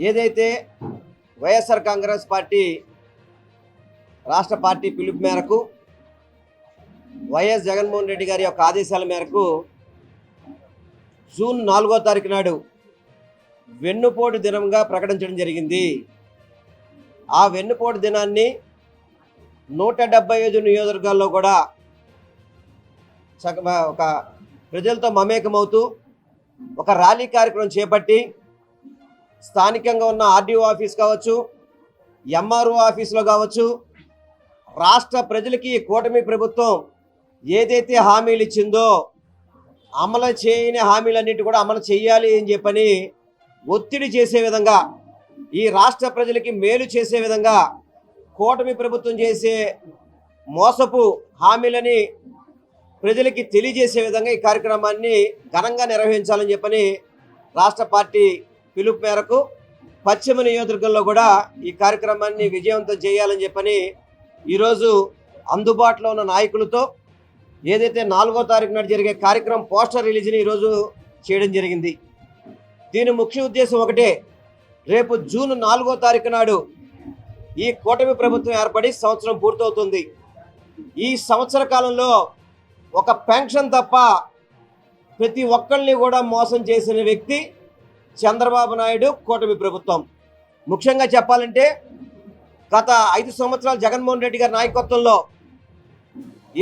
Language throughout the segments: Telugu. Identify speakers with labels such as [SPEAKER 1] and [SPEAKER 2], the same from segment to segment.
[SPEAKER 1] ఏదైతే వైఎస్ఆర్ కాంగ్రెస్ పార్టీ రాష్ట్ర పార్టీ పిలుపు మేరకు వైఎస్ జగన్మోహన్ రెడ్డి గారి యొక్క ఆదేశాల మేరకు జూన్ 4వ తారీఖు నాడు వెన్నుపోటు దినంగా ప్రకటించడం జరిగింది. ఆ వెన్నుపోటు దినాన్ని 175 నియోజకవర్గాల్లో కూడా ఒక ప్రజలతో మమేకమవుతూ ఒక ర్యాలీ కార్యక్రమం చేపట్టి స్థానికంగా ఉన్న ఆర్డీఓ ఆఫీస్ కావచ్చు, ఎంఆర్ఓ ఆఫీసులో కావచ్చు, రాష్ట్ర ప్రజలకి కూటమి ప్రభుత్వం ఏదైతే హామీలు ఇచ్చిందో అమలు చేయని హామీలన్నిటి కూడా అమలు చేయాలి అని చెప్పని ఒత్తిడి చేసే విధంగా, ఈ రాష్ట్ర ప్రజలకి మేలు చేసే విధంగా కూటమి ప్రభుత్వం చేసే మోసపు హామీలని ప్రజలకి తెలియజేసే విధంగా ఈ కార్యక్రమాన్ని ఘనంగా నిర్వహించాలని చెప్పని రాష్ట్ర పార్టీ పిలుపు మేరకు పశ్చిమ నియోజకవర్గంలో కూడా ఈ కార్యక్రమాన్ని విజయవంతం చేయాలని చెప్పని ఈరోజు అందుబాటులో ఉన్న నాయకులతో ఏదైతే 4వ తారీఖు నాడు జరిగే కార్యక్రమం పోస్టర్ రిలీజ్ని ఈరోజు చేయడం జరిగింది. దీని ముఖ్య ఉద్దేశం ఒకటే, రేపు జూన్ 4వ తారీఖు నాడు ఈ కూటమి ప్రభుత్వం ఏర్పడి సంవత్సరం పూర్తవుతుంది. ఈ సంవత్సర కాలంలో ఒక పెన్షన్ తప్ప ప్రతి ఒక్కరిని కూడా మోసం చేసిన వ్యక్తి చంద్రబాబు నాయుడు కూటమి ప్రభుత్వం. ముఖ్యంగా చెప్పాలంటే గత 5 సంవత్సరాలు జగన్మోహన్ రెడ్డి గారి నాయకత్వంలో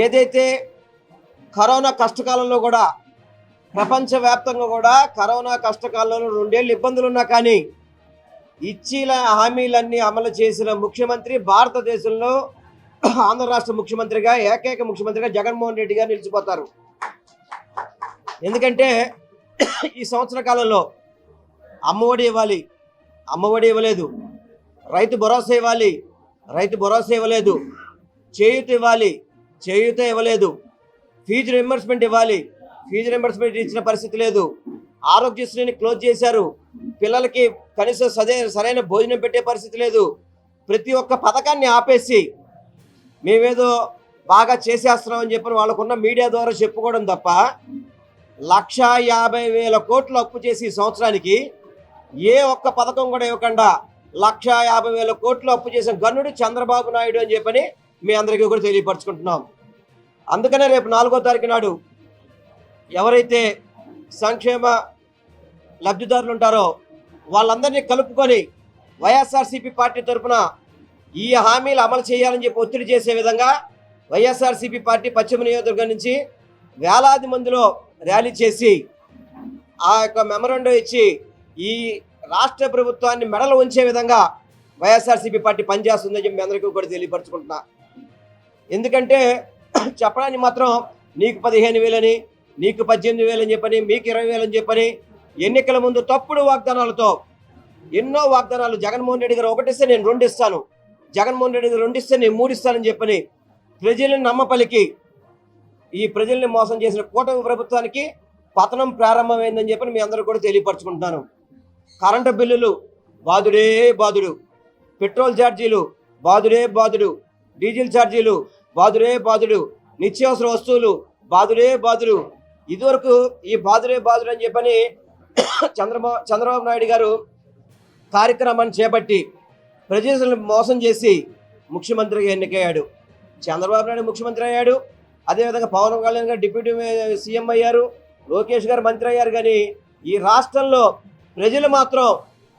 [SPEAKER 1] ఏదైతే కరోనా కష్టకాలంలో కూడా ప్రపంచవ్యాప్తంగా కూడా కరోనా కష్టకాలంలో 2 ఏళ్ళు ఇబ్బందులు ఉన్నా కానీ ఇచ్చిన హామీలన్నీ అమలు చేసిన ముఖ్యమంత్రి భారతదేశంలో ఆంధ్ర రాష్ట్ర ముఖ్యమంత్రిగా, ఏకైక ముఖ్యమంత్రిగా జగన్మోహన్ రెడ్డి గారు నిలిచిపోతారు. ఎందుకంటే ఈ సంవత్సర కాలంలో అమ్మఒడి ఇవ్వాలి, అమ్మఒడి ఇవ్వలేదు. రైతు భరోసా ఇవ్వాలి, రైతు భరోసా ఇవ్వలేదు. చేయూత ఇవ్వాలి, చేయూత ఇవ్వలేదు. ఫీజు రింబర్స్మెంట్ ఇవ్వాలి, ఫీజు రింబర్స్మెంట్ ఇచ్చిన పరిస్థితి లేదు. ఆరోగ్యశ్రీని క్లోజ్ చేశారు. పిల్లలకి కనీసం సరైన భోజనం పెట్టే పరిస్థితి లేదు. ప్రతి ఒక్క పథకాన్ని ఆపేసి మేమేదో బాగా చేసేస్తున్నామని చెప్పని వాళ్ళకున్న మీడియా ద్వారా చెప్పుకోవడం తప్ప 1,50,000 కోట్లు అప్పు చేసి ఈ సంవత్సరానికి ఏ ఒక్క పథకం కూడా ఇవ్వకుండా 1,50,000 కోట్లు అప్పు చేసిన గన్నుడు చంద్రబాబు నాయుడు అని చెప్పని మీ అందరికీ కూడా తెలియపరచుకుంటున్నాం. అందుకనే రేపు 4వ తారీఖు నాడు ఎవరైతే సంక్షేమ లబ్ధిదారులు ఉంటారో వాళ్ళందరినీ కలుపుకొని వైఎస్ఆర్సీపీ పార్టీ తరఫున ఈ హామీలు అమలు చేయాలని చెప్పి ఒత్తిడి చేసే విధంగా వైఎస్ఆర్సీపీ పార్టీ పశ్చిమ నియోజకవర్గం నుంచి వేలాది మందిలో ర్యాలీ చేసి ఆ యొక్క మెమరాండం ఇచ్చి ఈ రాష్ట్ర ప్రభుత్వాన్ని మెడలు ఉంచే విధంగా వైఎస్ఆర్సీపీ పార్టీ పనిచేస్తుందని చెప్పి మీ అందరికీ కూడా తెలియపరచుకుంటున్నా. ఎందుకంటే చెప్పడానికి మాత్రం నీకు 15,000 అని, నీకు 18,000 అని చెప్పని, మీకు 20,000 అని చెప్పని ఎన్నికల ముందు తప్పుడు వాగ్దానాలతో ఎన్నో వాగ్దానాలు, జగన్మోహన్ రెడ్డి గారు 1 ఇస్తే నేను 2 ఇస్తాను, జగన్మోహన్ రెడ్డి గారు 2 ఇస్తే నేను 3 ఇస్తానని చెప్పని ప్రజల్ని నమ్మపలికి ఈ ప్రజల్ని మోసం చేసిన కూటమి ప్రభుత్వానికి పతనం ప్రారంభమైందని చెప్పని మీ అందరూ కూడా తెలియపరచుకుంటున్నాను. కరెంటు బిల్లులు బాదుడే బాదుడు, పెట్రోల్ ఛార్జీలు బాదుడే బాదుడు, డీజిల్ ఛార్జీలు బాదుడే బాదుడు, నిత్యావసర వస్తువులు బాదుడే బాదుడు. ఇదివరకు ఈ బాదుడే బాదుడు అని చెప్పని చంద్రబాబు నాయుడు గారు కార్యక్రమాన్ని చేపట్టి ప్రజలను మోసం చేసి ముఖ్యమంత్రిగా ఎన్నికయ్యాడు. చంద్రబాబు నాయుడు ముఖ్యమంత్రి అయ్యాడు, అదేవిధంగా పవన్ కళ్యాణ్ గారు డిప్యూటీ సీఎం అయ్యారు, లోకేష్ గారు మంత్రి అయ్యారు. కానీ ఈ రాష్ట్రంలో ప్రజలు మాత్రం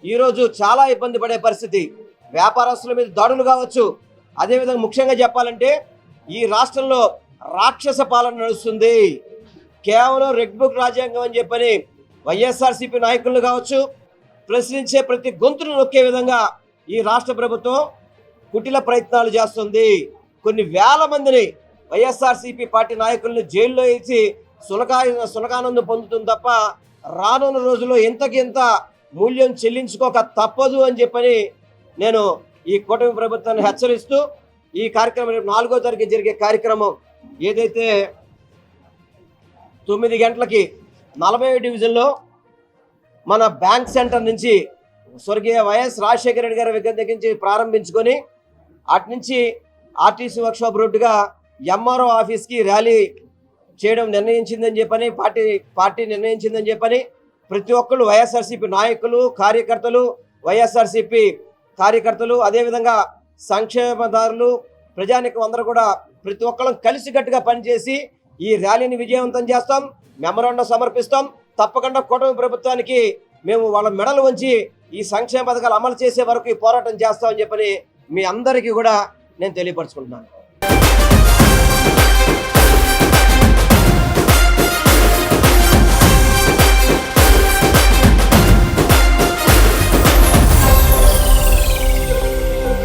[SPEAKER 1] ఈరోజు చాలా ఇబ్బంది పడే పరిస్థితి. వ్యాపారస్తుల మీద దాడులు కావచ్చు, అదేవిధంగా ముఖ్యంగా చెప్పాలంటే ఈ రాష్ట్రంలో రాక్షస పాలన నడుస్తుంది. కేవలం రెడ్ బుక్ రాజ్యాంగం అని చెప్పని వైఎస్ఆర్సీపీ నాయకులు కావచ్చు ప్రశ్నించే ప్రతి గొంతును నొక్కే విధంగా ఈ రాష్ట్ర ప్రభుత్వం కుటిల ప్రయత్నాలు చేస్తుంది. కొన్ని వేల మందిని వైఎస్ఆర్సీపీ పార్టీ నాయకులను జైల్లో వేసి సునకానందం పొందుతుంది తప్ప రానున్న రోజుల్లో ఇంతకింత మూల్యం చెల్లించుకోక తప్పదు అని చెప్పని నేను ఈ కూటమి ప్రభుత్వాన్ని హెచ్చరిస్తూ ఈ కార్యక్రమం 4వ తారీఖు జరిగే కార్యక్రమం ఏదైతే 9 గంటలకి 40వ డివిజన్లో మన బ్యాంక్ సెంటర్ నుంచి స్వర్గీయ వైఎస్ రాజశేఖర రెడ్డి గారి విగ్రహం దగ్గర నుంచి ప్రారంభించుకొని అటు నుంచి ఆర్టీసీ వర్క్షాప్ రోడ్డుగా ఎంఆర్ఓ ఆఫీస్కి ర్యాలీ చేయడం నిర్ణయించిందని చెప్పని పార్టీ నిర్ణయించిందని చెప్పని ప్రతి ఒక్కళ్ళు వైఎస్ఆర్సీపీ నాయకులు, కార్యకర్తలు, వైఎస్ఆర్సీపీ కార్యకర్తలు, అదేవిధంగా సంక్షేమదారులు, ప్రజానికం అందరూ కూడా ప్రతి ఒక్కళ్ళం కలిసికట్టుగా పనిచేసి ఈ ర్యాలీని విజయవంతం చేస్తాం. మెమరాండం సమర్పిస్తాం. తప్పకుండా కూటమి ప్రభుత్వానికి మేము వాళ్ళ మెడలు వంచి ఈ సంక్షేమ పథకాలు అమలు చేసే వరకు ఈ పోరాటం చేస్తామని చెప్పని మీ అందరికీ కూడా నేను తెలియపరచుకుంటున్నాను.